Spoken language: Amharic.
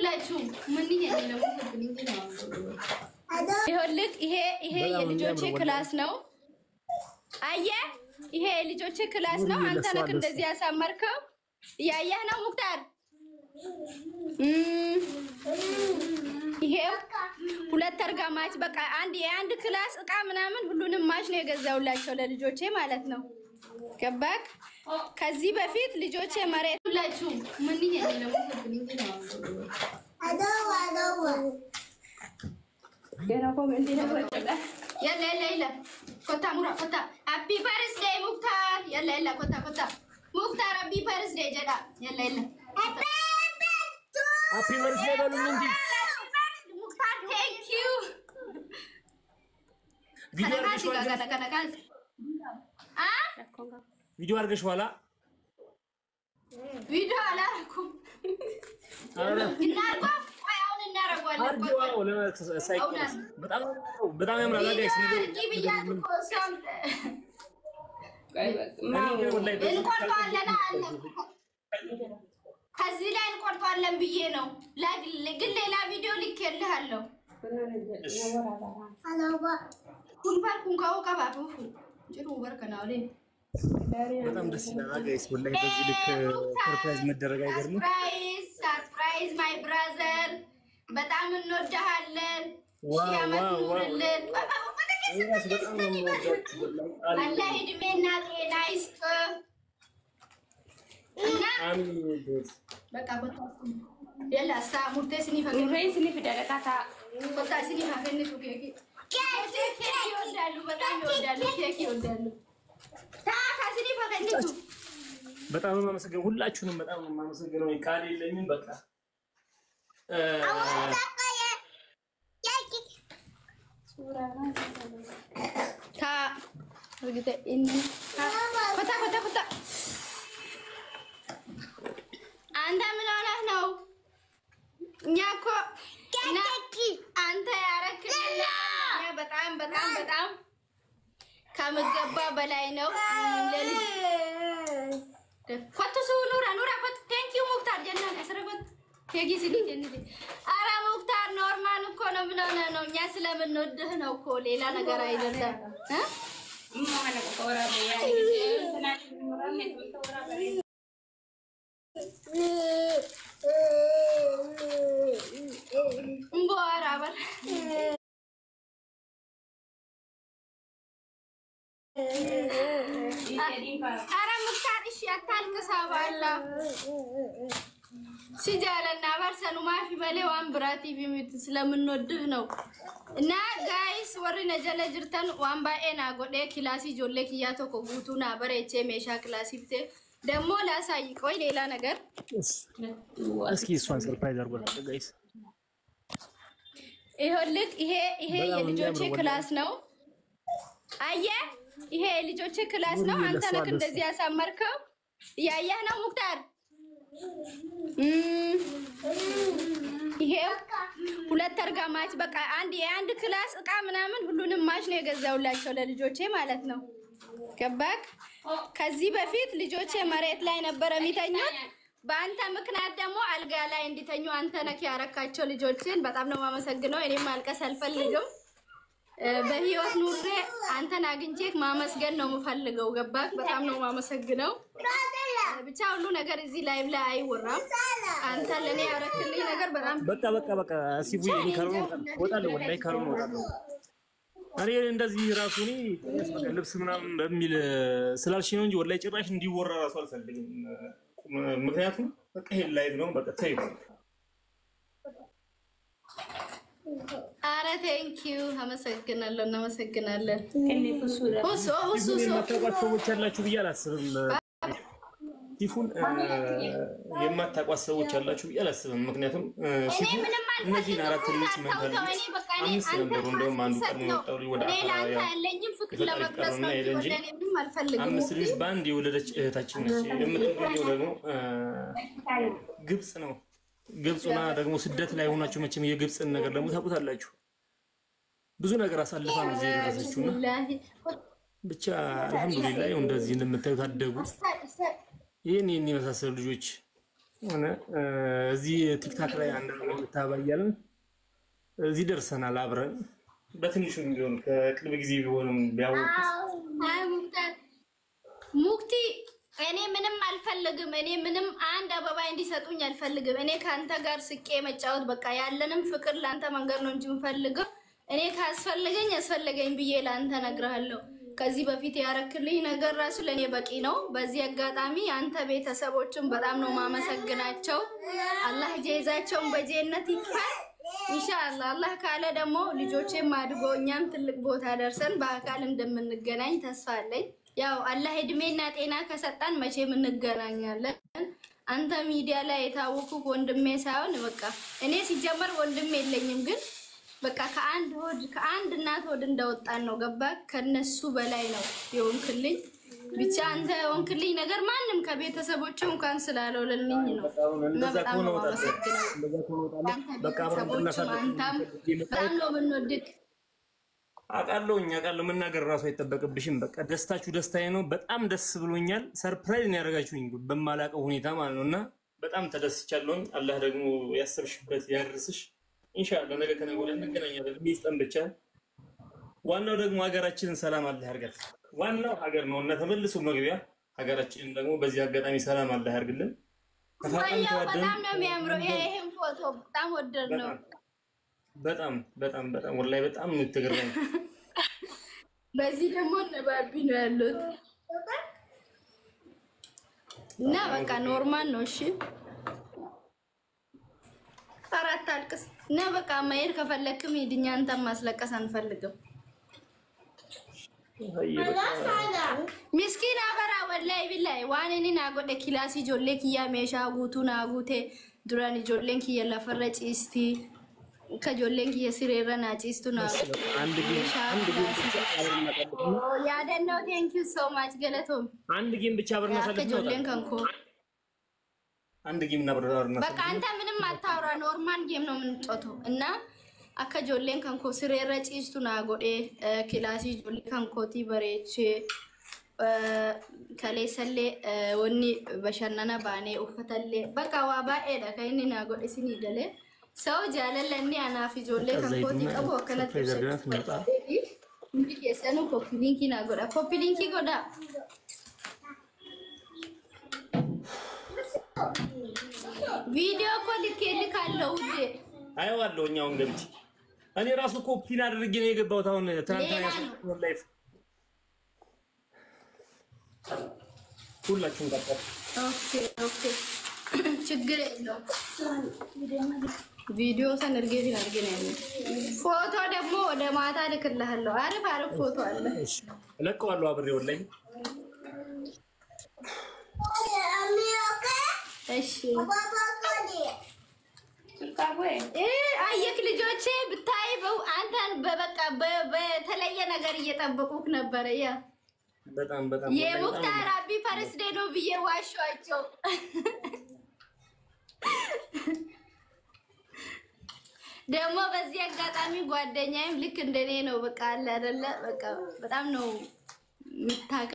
ሁላችሁ ምን ይሄኛው ይኸውልህ ይሄ የልጆቼ ክላስ ነው አየ ይሄ የልጆቼ ክላስ ነው አንተ ነህ እንደዚህ ያሳመርከው ያያህ ነው ሙክታር ይሄ ሁለት ተርጋማች በቃ አንድ ክላስ እቃ ምናምን ሁሉንም ማሽ ነው የገዛውላቸው ለልጆቼ ማለት ነው ገባክ ከዚህ በፊት ልጆቼ መሬት ሁላችሁ ምን ይሄኛው አዳዋ ገራቆም እንዴት ነው يلا كوتا مرا كوتا هابي بيرث داي مختار يلا كوتا مختار هابي بيرث داي جدا يلا هابي بيرث داي بلو منجي مختار ثانك يو فيديو ارغش والا فيديو ارغش والا فيديو على ركم ناركم አርጆው ለሳይክል በጣም ያምራል ጋይስ ነገር ከዚህ ላይ እንቆርጣለን ብዬ ነው ግን ሌላ ቪዲዮ ልኬልሃለሁ አላባ ኩንባልኩን ካውቀባቱ ጅሩ ወርከናው ላይ በጣም ደስ ይላል ጋይስ ወላሂ በዚህ ልክ ሰርፕራይዝ መደረግ አይገርም ሰርፕራይዝ ማይ ብራዘር በጣም እንወድሃለን ያመጡልን አላህ እድሜና ጤና ይስጥ አሚን በቃ يلا سامو تسني فكني رئيسني في دقيقة بتاسني فكني شو كيكي كيكي يودالو بتاعي يودالو كيكي يودالو تاسني فكني شو በጣም ነው ማመሰግነው ሁላችሁንም በጣም ነው ማመሰግነው ቃል የለኝም በቃ ታ ወግተ እኒ ፈታ አንተ ምን ሆነህ ነው ኛኮ አንተ ያረክልኝ በጣም ከመገባ በላይ ነው ለልጅ ፈትሱ ኑራ ፈት ቴንክ ዩ ሙክታር ጀናን ያስረበት ከጊዜሊ ጀነቲ አራ ሙክታር ኖርማል እኮ ነው ምን ሆነ ነው እኛ ስለምንወድህ ነው እኮ ሌላ ነገር አይደለም ማለት ቆራ በያ Borabar. Ara muktar ishyatal kasaballa. Sijalana barsanu maafi bale waan birati bimit ስለምንወድህ ነው እና ጋይስ ወርነ ጀለ ጅርተን waan baay'ee na godhe kilaasi ijoollee kiyyaa tokko guutuu na bareechee meeshaa kilaasii fite ደሞ ላሳይ ቆይ ሌላ ነገር እስኪ እሷን ሰርፕራይዝ አድርጎላችሁ ጋይስ ይኸውልህ ይሄ የልጆቼ ክላስ ነው አየ ይሄ የልጆቼ ክላስ ነው አንተ ነህ እንደዚህ ያሳመርከው ያያህ ነው ሙክታር ይሄ ሁለት ተርጋማች በቃ አንድ ክላስ እቃ ምናምን ሁሉንም ማሽ ነው የገዛውላቸው ለልጆቼ ማለት ነው ገባክ ከዚህ በፊት ልጆቼ መሬት ላይ ነበር የሚተኙት በአንተ ምክንያት ደግሞ አልጋ ላይ እንዲተኙ አንተ ነህ ያረካቸው ልጆችን በጣም ነው ማመሰግነው እኔም ማልቀስ አልፈልግም በህይወት ኑሬ አንተን አግኝቼክ ማመስገን ነው የምፈልገው ገባክ በጣም ነው ማመሰግነው ብቻ ሁሉ ነገር እዚህ ላይቭ ላይ አይወራም አንተ ለኔ ያረክልኝ ነገር በጣም በቃ ሲቡ ይካሩን ወጣለ ወላይ ካሩን ወጣለ አሬ እንደዚህ ራሱኒ ልብስ ምናምን በሚል ስላልሽ ነው እንጂ ወላይ ጭራሽ እንዲወራ ራሱ አልፈልግም ምክንያቱም በቃ ይሄ ላይቭ ነው በቃ ተይው አረ ቴንክ ዩ አመሰግናለሁ እናመሰግናለን እኔ ሁሱ ሰዎች ያላችሁ ብዬ አላስብም ሲፉን የማታቋስ ሰዎች ያላችሁ ብዬ አላስብም ምክንያቱም ሲፉ እነዚህ አራት ልጆች መንገድ አምስት ነበሩ እንደውም አንዱ ቀድሞ ወጣው ወደ አፋራ ያለኝም ፍቅር ለመቅረጽ ነው ወደኔም አልፈልግም አምስት ልጆች ባንድ የወለደች እህታችን ነች የምትገኘው ደግሞ ግብጽ ነው ግብጽና ደግሞ ስደት ላይ ሆናችሁ መቼም የግብጽን ነገር ደግሞ ታውቁታላችሁ ብዙ ነገር አሳልፋ ነው እዚህ ደረሰችውና ብቻ አልহামዱሊላህ እንደዚህ እንደምታዩት አደጉ ይሄን ይመሳሰሉ ልጆች እኔ እዚህ ቲክታክ ላይ አንድ ነው ታባያለን እዚህ ደርሰናል አብረን በትንሹ ቢሆን ከቅርብ ጊዜ ቢሆንም ቢያውቁት ሙክቲ እኔ ምንም አልፈልግም እኔ ምንም አንድ አበባ እንዲሰጡኝ አልፈልግም እኔ ካንተ ጋር ስቄ መጫወት በቃ ያለንም ፍቅር ላንተ መንገር ነው እንጂ ምፈልገው እኔ ካስፈልገኝ ያስፈልገኝ ብዬ ላንተ ነግርሃለሁ ከዚህ በፊት ያረክልኝ ነገር ራሱ ለኔ በቂ ነው በዚህ አጋጣሚ አንተ ቤተሰቦችን በጣም ነው ማመሰግናቸው አላህ ጀዛቸውን በጀነት ይክፈል ኢንሻአላህ አላህ ካለ ደግሞ ልጆቼም አድጎኛም ትልቅ ቦታ ደርሰን በአካል እንደምንገናኝ ተስፋ አለኝ ያው አላህ እድሜና ጤና ከሰጣን መቼም እንገናኛለን አንተ ሚዲያ ላይ የታወቁ ወንድሜ ሳይሆን በቃ እኔ ሲጀመር ወንድሜ የለኝም ግን በቃ ከአንድ እናት ወድ እንደወጣን ነው ገባ ከነሱ በላይ ነው የሆንክልኝ ብቻ አንተ የሆንክልኝ ነገር ማንም ከቤተሰቦቹ እንኳን ስላለውልልኝ ነው በጣም ነው በቃ ነው ምንወድቅ አቃለው መናገር ራሱ አይተበቀብሽም በቃ ደስታችሁ ደስታዬ ነው በጣም ደስ ብሎኛል ሰርፕራይዝ ነው ያደረጋችሁኝ በማላቀው ሁኔታ ማለት ነውና በጣም ተደስቻለሁ አላህ ደግሞ ያሰብሽበት ያድርስሽ ኢንሻአላህ ነገ ከነገ ወዲያ እንገናኛለን ሚስጠን ብቻ ዋናው ደግሞ ሀገራችንን ሰላም አላህ ያርጋት ዋናው ሀገር ነውና ተመልሶ መግቢያ ሀገራችንን ደግሞ በዚህ አጋጣሚ ሰላም አላህ ያርግልን ተፋቀም ተዋደን በጣም ነው የሚያምረው ይሄን ፎቶ በጣም ወደድ ነው በጣም ወላሂ በጣም ነው ተገረመኝ በዚህ ደግሞ ነባቢ ነው ያሉት እና በቃ ኖርማል ነው እሺ አራት አልቅስ እና በቃ ማየር ከፈለክም ሂድኛ አንተም ማስለቀስ አንፈልግም ምስኪን አበራ ወላሂ ቢላሂ ዋኔኒ ናጎደ ክላሲ ጆሌ ኪያ ሜሻ ጉቱ ናጉቴ ዱራን ጆሌን ኪያ ለፈረጭ እስቲ ከጆሌን ኪያ ሲሬራ ናጪስቱ ና አንድ ጌም ያደነው ቴንክ ዩ ሶ ማች ገለቶም አንድ ጌም ብቻ አብረን ማሳለፍ ነው ከጆሌን ከንኮ አንድ ጌም እናብራራና በቃ አንተ ምንም አታውራ ኖርማል ጌም ነው የምንጫወተው እና አካ ጆሌን ከንኮ ሲሬራ ጪስቱ ና ጎዴ ክላሲ ጆሌ ከንኮቲ በሬቼ ከሌሰሌ ወኒ በሸናና ባኔ ኡፈተሌ በቃ ዋባኤዳ ከይኒ ና ጎዴ ሲኒ ደለ ሰው ጃለለኒ አናፊ ጆሌ ከንኮቲ ቀቦ ከነት እንዴ የሰኑ ኮፒ ሊንኪ ና ጎዳ ኮፒ ሊንኪ ጎዳ ቪዲዮ ኮል ልካለው ውዴ አይዋለው ኛውን ገብቲ እኔ ራሱ ኮፒን አድርጌ ነው የገባሁት አሁን ትናንትና ያሰው ላይፍ ሁላችሁም ጋር ኦኬ ችግር የለው ቪዲዮ ሰነርጌ ነው ፎቶ ደግሞ ወደ ማታ ልክልሃለሁ አሪፍ ፎቶ አለ ለቀዋለሁ አብሬ ወላሂ እሺ አየክ ልጆቼ ብታይ አንተን በበቃ በተለየ ነገር እየጠበቁክ ነበር ያ በጣም የሙክታር አቢ ፈርስዴ ነው ብዬ ዋሻቸው ደግሞ በዚህ አጋጣሚ ጓደኛዬም ልክ እንደኔ ነው በቃ አለ አይደለ በቃ በጣም ነው ምታቀ